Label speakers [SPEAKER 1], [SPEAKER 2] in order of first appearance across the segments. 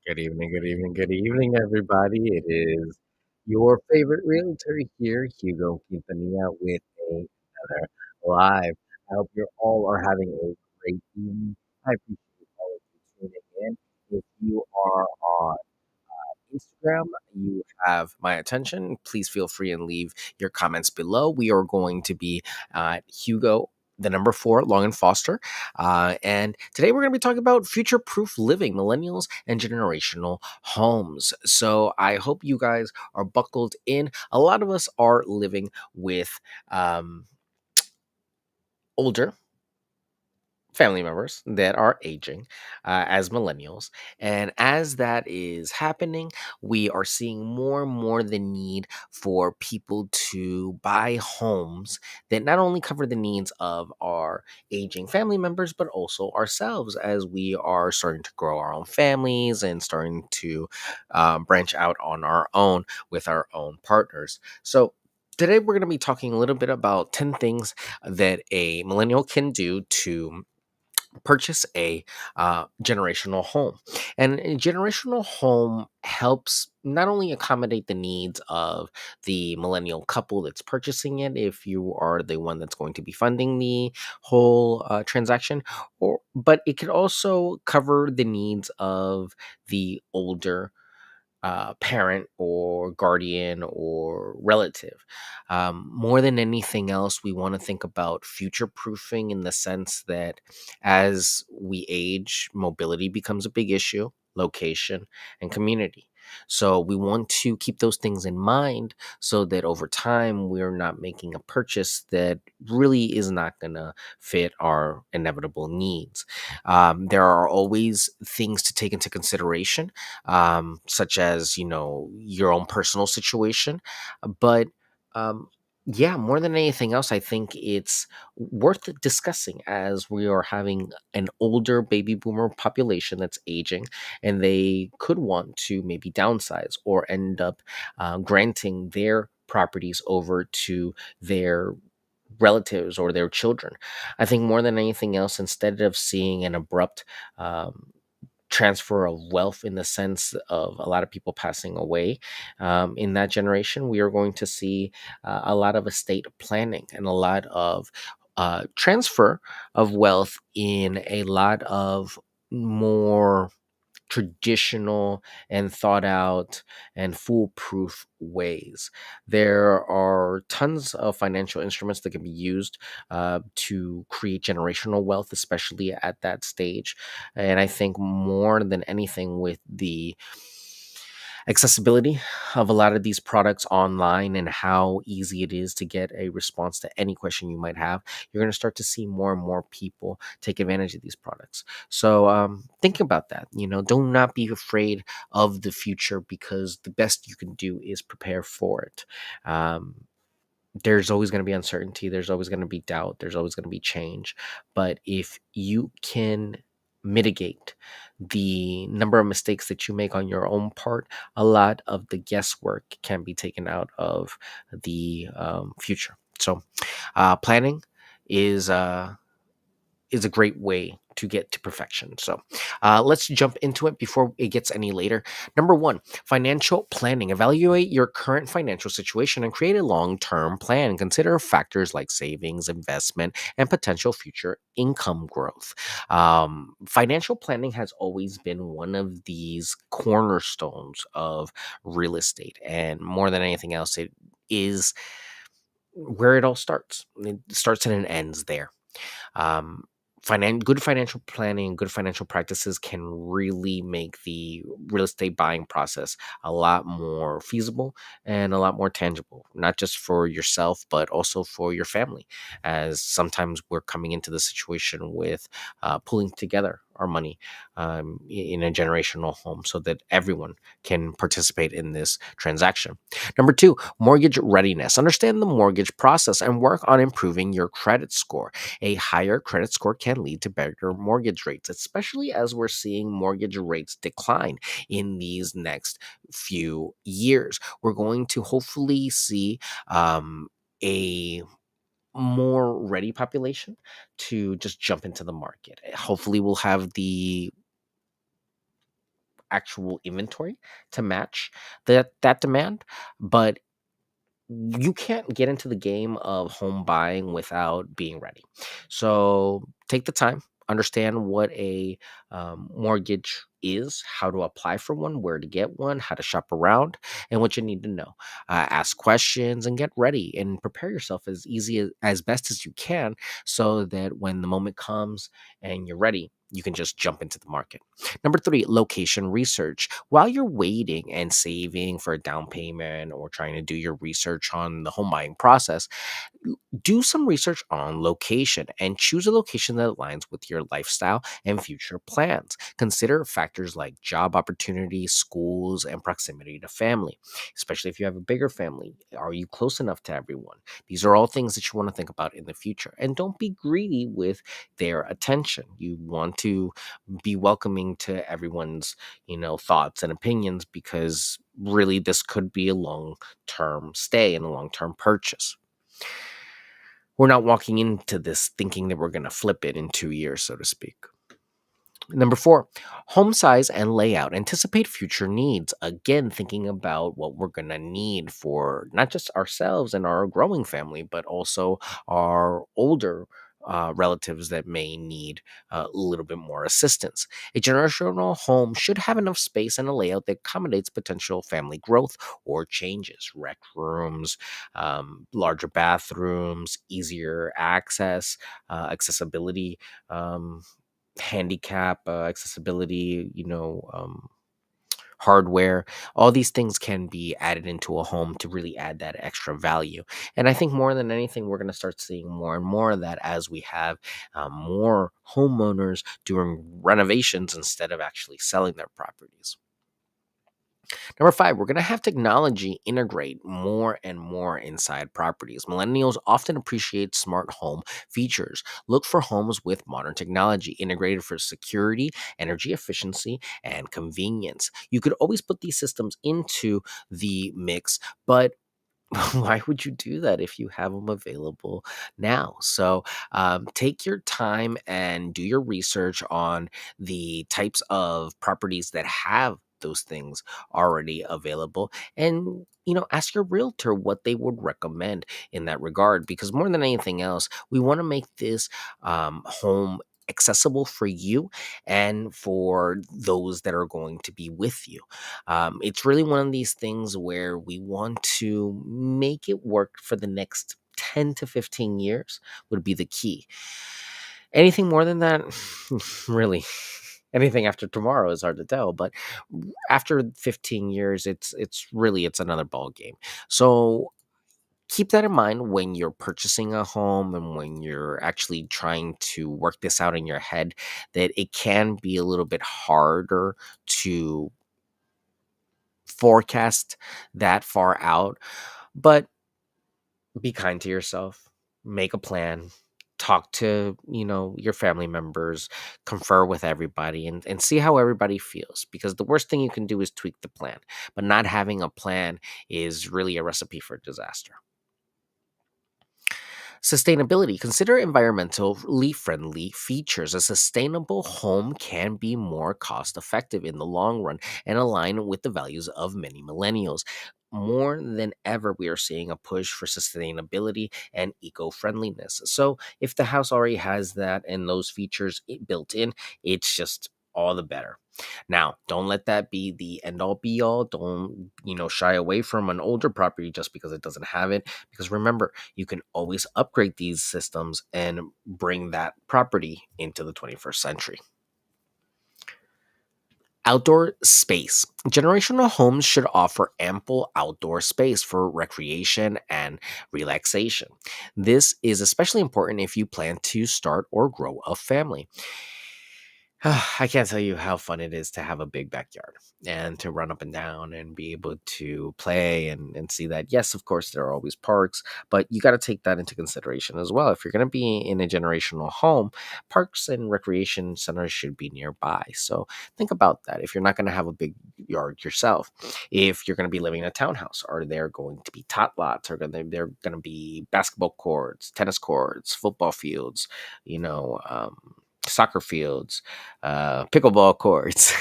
[SPEAKER 1] Good evening, good evening, good evening, everybody. It is your favorite realtor here, Hugo Quintanilla, with another live. I hope you all are having a great evening. I appreciate all of you tuning in. If you are on Instagram, you have my attention. Please feel free and leave your comments below. We are going to be Hugo, the number four, Long and Foster. And today we're going to be talking about future proof living, millennials, and generational homes. So I hope you guys are buckled in. A lot of us are living with older family members that are aging as millennials. And as that is happening, we are seeing more and more the need for people to buy homes that not only cover the needs of our aging family members, but also ourselves as we are starting to grow our own families and starting to branch out on our own with our own partners. So, today, we're going to be talking a little bit about 10 things that a millennial can do to purchase a generational home. And a generational home helps not only accommodate the needs of the millennial couple that's purchasing it, if you are the one that's going to be funding the whole transaction, or but it could also cover the needs of the older parent or guardian or relative. More than anything else, we want to think about future proofing in the sense that as we age, mobility becomes a big issue, location, and community. So we want to keep those things in mind so that over time we're not making a purchase that really is not going to fit our inevitable needs. There are always things to take into consideration, such as your own personal situation, but um, yeah, more than anything else, I think it's worth discussing as we are having an older baby boomer population that's aging, and they could want to maybe downsize or end up granting their properties over to their relatives or their children. I think more than anything else, instead of seeing an abrupt transfer of wealth in the sense of a lot of people passing away in that generation, we are going to see a lot of estate planning and a lot of transfer of wealth in a lot of more traditional and thought out and foolproof ways. There are tons of financial instruments that can be used to create generational wealth, especially at that stage. And I think more than anything, with the accessibility of a lot of these products online and how easy it is to get a response to any question you might have, you're going to start to see more and more people take advantage of these products. So think about that. Do not be afraid of the future, because the best you can do is prepare for it. Um, there's always going to be uncertainty, there's always going to be doubt, there's always going to be change. But if you can mitigate the number of mistakes that you make on your own part, a lot of the guesswork can be taken out of the future. So planning is is a great way to get to perfection. So let's jump into it before it gets any later. Number one, financial planning. Evaluate your current financial situation and create a long term plan. Consider factors like savings, investment, and potential future income growth. Financial planning has always been one of these cornerstones of real estate. And more than anything else, it is where it all starts. It starts and it ends there. um, Good financial planning, good financial practices can really make the real estate buying process a lot more feasible and a lot more tangible, not just for yourself, but also for your family. As sometimes we're coming into the situation with pulling together our money in a generational home so that everyone can participate in this transaction. Number two, mortgage readiness. Understand the mortgage process and work on improving your credit score. A higher credit score can lead to better mortgage rates, especially as we're seeing mortgage rates decline in these next few years. We're going to hopefully see a more ready population to just jump into the market. Hopefully, we'll have the actual inventory to match that demand, but you can't get into the game of home buying without being ready. So take the time, understand what a mortgage is, how to apply for one, where to get one, how to shop around, and what you need to know. Ask questions and get ready and prepare yourself as best as you can so that when the moment comes and you're ready, you can just jump into the market. Number three, location research. While you're waiting and saving for a down payment or trying to do your research on the home buying process, do some research on location and choose a location that aligns with your lifestyle and future plans. Consider factors like job opportunities, schools, and proximity to family, especially if you have a bigger family. Are you close enough to everyone? These are all things that you want to think about in the future. And don't be greedy with their attention. You want to be welcoming to everyone's, thoughts and opinions, because really this could be a long-term stay and a long-term purchase. We're not walking into this thinking that we're going to flip it in 2 years, so to speak. Number four, home size and layout. Anticipate future needs. Again, thinking about what we're going to need for not just ourselves and our growing family, but also our older relatives that may need a little bit more assistance. A generational home should have enough space and a layout that accommodates potential family growth or changes. Rec rooms, larger bathrooms, easier accessibility. Handicap accessibility, hardware, all these things can be added into a home to really add that extra value. And I think more than anything, we're going to start seeing more and more of that as we have more homeowners doing renovations instead of actually selling their properties. Number five, we're going to have technology integrate more and more inside properties. Millennials often appreciate smart home features. Look for homes with modern technology integrated for security, energy efficiency, and convenience. You could always put these systems into the mix, but why would you do that if you have them available now? So take your time and do your research on the types of properties that have those things already available, and ask your realtor what they would recommend in that regard, because more than anything else, we want to make this home accessible for you and for those that are going to be with you. It's really one of these things where we want to make it work for the next 10 to 15 years would be the key. Anything more than that, really, anything after tomorrow is hard to tell. But after 15 years, it's another ball game. So keep that in mind when you're purchasing a home and when you're actually trying to work this out in your head, that it can be a little bit harder to forecast that far out. But be kind to yourself, make a plan, talk to, your family members, confer with everybody, and see how everybody feels. Because the worst thing you can do is tweak the plan. But not having a plan is really a recipe for disaster. Sustainability. Consider environmentally friendly features. A sustainable home can be more cost effective in the long run and align with the values of many millennials. More than ever, we are seeing a push for sustainability and eco friendliness. So, if the house already has that and those features built in, it's just all the better. Now, don't let that be the end all be all. Don't, shy away from an older property just because it doesn't have it. Because remember, you can always upgrade these systems and bring that property into the 21st century. Outdoor space. Generational homes should offer ample outdoor space for recreation and relaxation. This is especially important if you plan to start or grow a family. I can't tell you how fun it is to have a big backyard and to run up and down and be able to play and see that. Yes, of course, there are always parks, but you got to take that into consideration as well. If you're going to be in a generational home, parks and recreation centers should be nearby. So think about that. If you're not going to have a big yard yourself, if you're going to be living in a townhouse, are there going to be tot lots? There going to be basketball courts, tennis courts, football fields, you know, um, soccer fields, pickleball courts.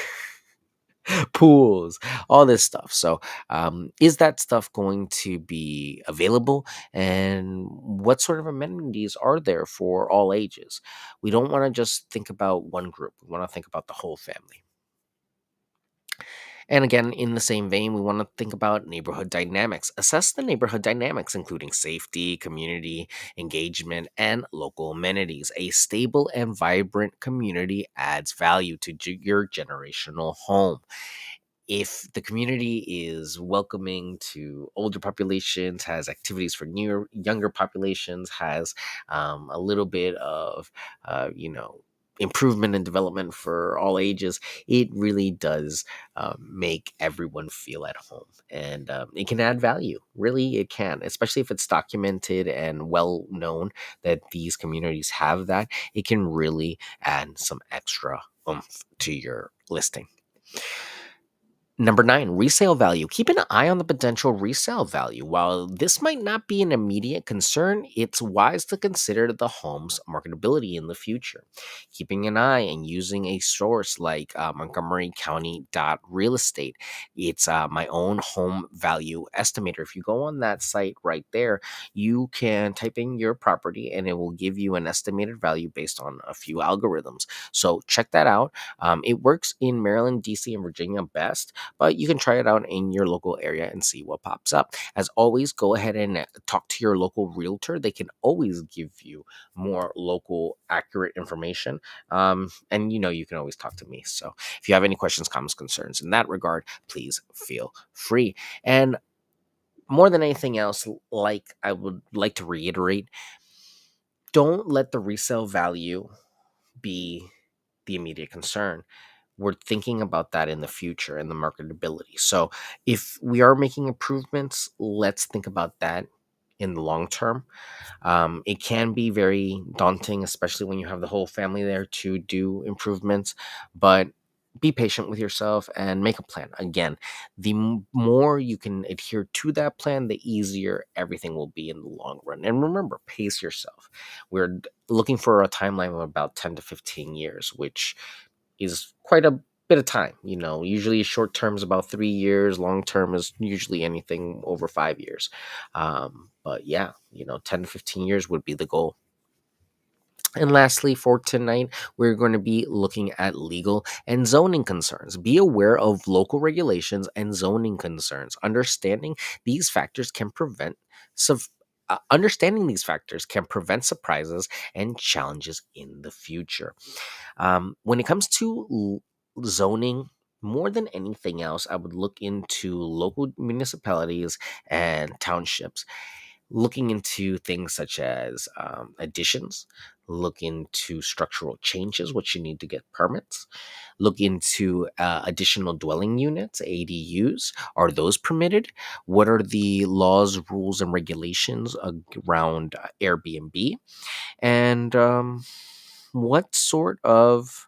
[SPEAKER 1] pools, all this stuff. So, is that stuff going to be available? And what sort of amenities are there for all ages? We don't want to just think about one group, we want to think about the whole family. And again, in the same vein, we want to think about neighborhood dynamics. Assess the neighborhood dynamics, including safety, community engagement, and local amenities. A stable and vibrant community adds value to your generational home. If the community is welcoming to older populations, has activities for newer younger populations, has a little bit of improvement and development for all ages, it really does make everyone feel at home, and it can add value. Really, it can, especially if it's documented and well known that these communities have that. It can really add some extra oomph to your listing. Number nine, resale value. Keep an eye on the potential resale value. While this might not be an immediate concern, it's wise to consider the home's marketability in the future. Keeping an eye and using a source like Montgomery County Real Estate. It's my own home value estimator. If you go on that site right there, you can type in your property and it will give you an estimated value based on a few algorithms. So check that out. It works in Maryland, DC, and Virginia best, but you can try it out in your local area and see what pops up. As always, go ahead and talk to your local realtor. They can always give you more local, accurate information. And you can always talk to me. So if you have any questions, comments, concerns in that regard, please feel free. And more than anything else, like I would like to reiterate, don't let the resale value be the immediate concern. We're thinking about that in the future and the marketability. So if we are making improvements, let's think about that in the long term. It can be very daunting, especially when you have the whole family there to do improvements, but be patient with yourself and make a plan. Again, the more you can adhere to that plan, the easier everything will be in the long run. And remember, pace yourself. We're looking for a timeline of about 10 to 15 years, which is quite a bit of time. Usually short term is about 3 years, long term is usually anything over 5 years. But yeah, 10 to 15 years would be the goal. And lastly, for tonight, we're going to be looking at legal and zoning concerns. Be aware of local regulations and zoning concerns. Sup- Understanding these factors can prevent surprises and challenges in the future. When it comes to zoning, more than anything else, I would look into local municipalities and townships, looking into things such as additions, look into structural changes, which you need to get permits, look into additional dwelling units, ADUs. Are those permitted? What are the laws, rules, and regulations around Airbnb? And what sort of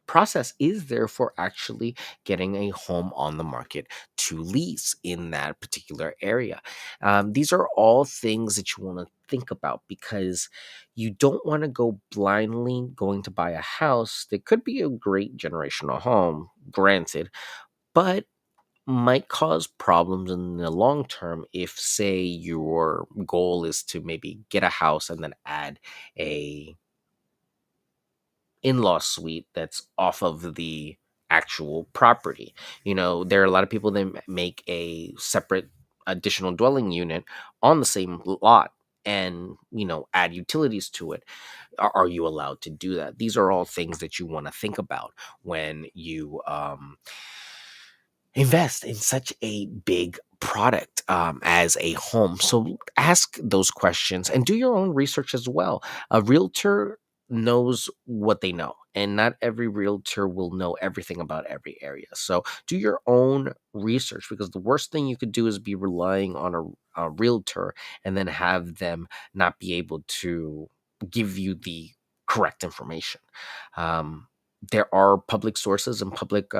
[SPEAKER 1] process is there for actually getting a home on the market to lease in that particular area? These are all things that you want to think about, because you don't want to go blindly going to buy a house that could be a great generational home, granted, but might cause problems in the long term if, say, your goal is to maybe get a house and then add a in-law suite that's off of the actual property. There are a lot of people that make a separate additional dwelling unit on the same lot and add utilities to it. Are you allowed to do that? These are all things that you want to think about when you invest in such a big product as a home. So ask those questions and do your own research as well. A realtor knows what they know, and not every realtor will know everything about every area. So do your own research, because the worst thing you could do is be relying on a realtor and then have them not be able to give you the correct information. Um, there are public sources and public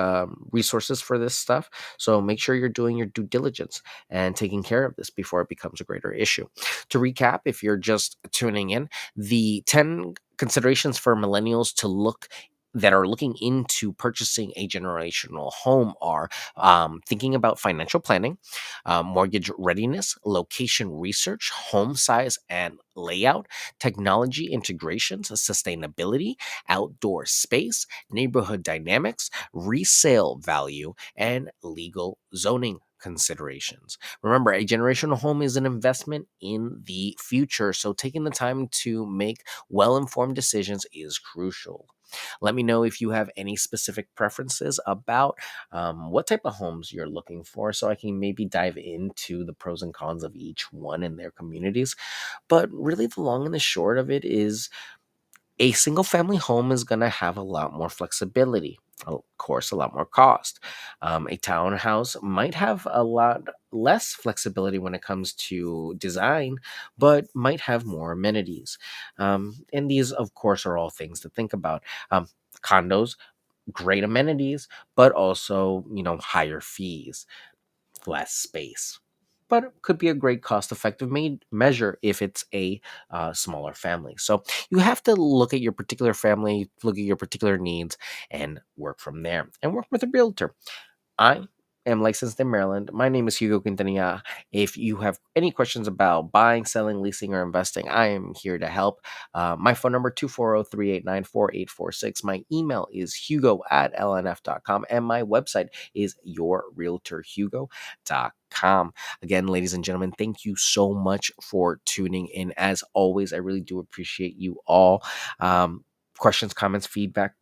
[SPEAKER 1] resources for this stuff. So make sure you're doing your due diligence and taking care of this before it becomes a greater issue. To recap, if you're just tuning in, the 10 considerations for millennials to look that are looking into purchasing a generational home are thinking about financial planning, mortgage readiness, location research, home size and layout, technology integrations, sustainability, outdoor space, neighborhood dynamics, resale value, and legal zoning considerations. Remember, a generational home is an investment in the future, so taking the time to make well informed decisions is crucial. Let me know if you have any specific preferences about what type of homes you're looking for so I can maybe dive into the pros and cons of each one in their communities. But really, the long and the short of it is a single family home is going to have a lot more flexibility. Of course, a lot more cost. A townhouse might have a lot less flexibility when it comes to design, but might have more amenities. And these, of course, are all things to think about. Condos, great amenities, but also, higher fees, less space. But it could be a great cost effective measure if it's a smaller family. So you have to look at your particular family, look at your particular needs, and work from there and work with a realtor. I am licensed in Maryland. My name is Hugo Quintanilla. If you have any questions about buying, selling, leasing, or investing, I am here to help. My phone number 240-389-4846. My email is hugo@lnf.com, and my website is yourrealtorhugo.com. Again, ladies and gentlemen, thank you so much for tuning in. As always, I really do appreciate you all. Questions, comments, feedback,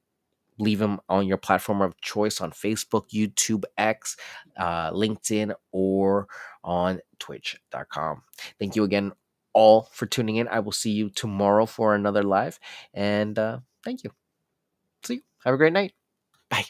[SPEAKER 1] leave them on your platform of choice on Facebook, YouTube, X, LinkedIn, or on twitch.com. Thank you again all for tuning in. I will see you tomorrow for another live. And thank you. See you. Have a great night. Bye.